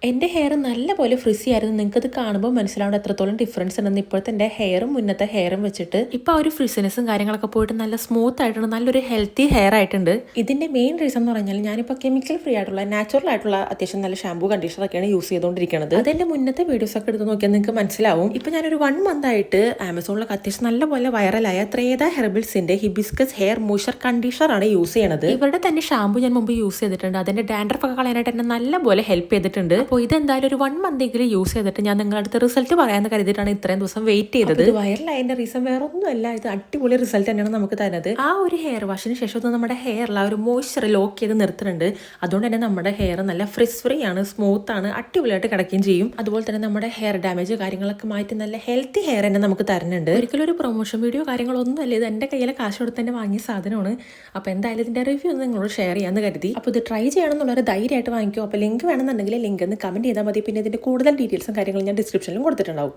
എൻ്റെ ഹെയർ നല്ലപോലെ ഫ്രിസി ആയിരുന്നു. നിങ്ങൾക്കത് കാണുമ്പോൾ മനസ്സിലാവേണ്ട എത്രത്തോളം ഡിഫറൻസ് ഉണ്ടെന്ന്. ഇപ്പോഴത്തെ എൻ്റെ ഹെയറും മുന്നത്തെ ഹെയറും വെച്ചിട്ട് ഇപ്പോൾ ആ ഒരു ഫ്രിസിനെസ്സും കാര്യങ്ങളൊക്കെ പോയിട്ട് നല്ല സ്മൂത്ത് ആയിട്ടുണ്ട്, നല്ലൊരു ഹെൽത്തി ഹെയർ ആയിട്ടുണ്ട്. ഇതിൻ്റെ മെയിൻ റീസൺ എന്ന് പറഞ്ഞാൽ ഞാനിപ്പോൾ കെമിക്കൽ ഫ്രീ ആയിട്ടുള്ള നാച്ചുറൽ ആയിട്ടുള്ള അത്യാവശ്യം നല്ല ഷാമ്പൂ കണ്ടീഷണറൊക്കെയാണ് യൂസ് ചെയ്തുകൊണ്ടിരിക്കുന്നത്. അതെൻ്റെ മുന്നത്തെ വീഡിയോസ് ഒക്കെ എടുത്ത് നോക്കിയാൽ നിങ്ങൾക്ക് മനസ്സിലാവും. ഇപ്പോൾ ഞാനൊരു 1 മന്ത് ആയിട്ട് ആമസോണിലൊക്കെ അത്യാവശ്യം നല്ലപോലെ വൈറലായ ത്രേദ ഹെർബൽസിൻ്റെ ഹിബിസ്കസ് ഹെയർ മോയ്സ്ചർ കണ്ടീഷണറാണ് യൂസ് ചെയ്യണത്. ഇവരുടെ തന്നെ ഷാമ്പൂ ഞാൻ മുമ്പ് യൂസ് ചെയ്തിട്ടുണ്ട്. അതിൻ്റെ ഡാൻഡ്രഫ് ഒക്കെ കളയാനായിട്ട് എന്നെ നല്ലപോലെ ഹെൽപ്പ് ചെയ്തിട്ടുണ്ട്. അപ്പോൾ ഇതെന്തായാലും ഒരു 1 മന്തെങ്കിലും യൂസ് ചെയ്തിട്ട് ഞാൻ നിങ്ങളുടെ അടുത്ത് റിസൾട്ട് പറയാമെന്ന് കരുതിയിട്ടാണ് ഇത്രയും ദിവസം വെയിറ്റ് ചെയ്തത്. വൈറലായതിന്റെ റീസൺ വേറെ ഒന്നുമല്ല, ഇത് അടിപൊളി റിസൾട്ട് തന്നെയാണ് നമുക്ക് തരുന്നത്. ആ ഒരു ഹെയർ വാഷിന് ശേഷം നമ്മുടെ ഹെയറിൽ ആ ഒരു മോയ്സ്ചർ ലോക്ക് ചെയ്ത് നിർത്തുന്നുണ്ട്. അതുകൊണ്ട് തന്നെ നമ്മുടെ ഹെയർ നല്ല ഫ്രീ ആണ്, സ്മൂത്ത് ആണ്, അടിപൊളിയായിട്ട് കിടക്കുകയും ചെയ്യും. അതുപോലെ തന്നെ നമ്മുടെ ഹെയർ ഡാമേജ് കാര്യങ്ങളൊക്കെ മാറ്റി നല്ല ഹെൽത്തി ഹെയർ തന്നെ നമുക്ക് തരുന്നുണ്ട്. ഒരിക്കലും ഒരു പ്രൊമോഷൻ വീഡിയോ കാര്യങ്ങളൊന്നും അല്ല, ഇത് എൻ്റെ കയ്യിലെ കാശ് കൊടുത്ത് തന്നെ വാങ്ങിയ സാധനമാണ്. അപ്പോൾ എന്തായാലും ഇതിന്റെ റിവ്യൂ ഒന്ന് നിങ്ങളോട് ഷെയർ ചെയ്യാമെന്ന് കരുതി. അപ്പോൾ ഇത് ട്രൈ ചെയ്യണം എന്നുള്ളൊരു ധൈര്യമായിട്ട് വാങ്ങിക്കും. അപ്പോൾ ലിങ്ക് വേണമെന്നുണ്ടെങ്കിൽ ലിങ്ക് ഒന്ന് കമന്റ് ചെയ്താൽ മതി. പിന്നെ ഇതിന്റെ കൂടുതൽ ഡീറ്റെയിൽസും കാര്യങ്ങളും ഞാൻ ഡിസ്ക്രിപ്ഷനിലും കൊടുത്തിട്ടുണ്ടാവും.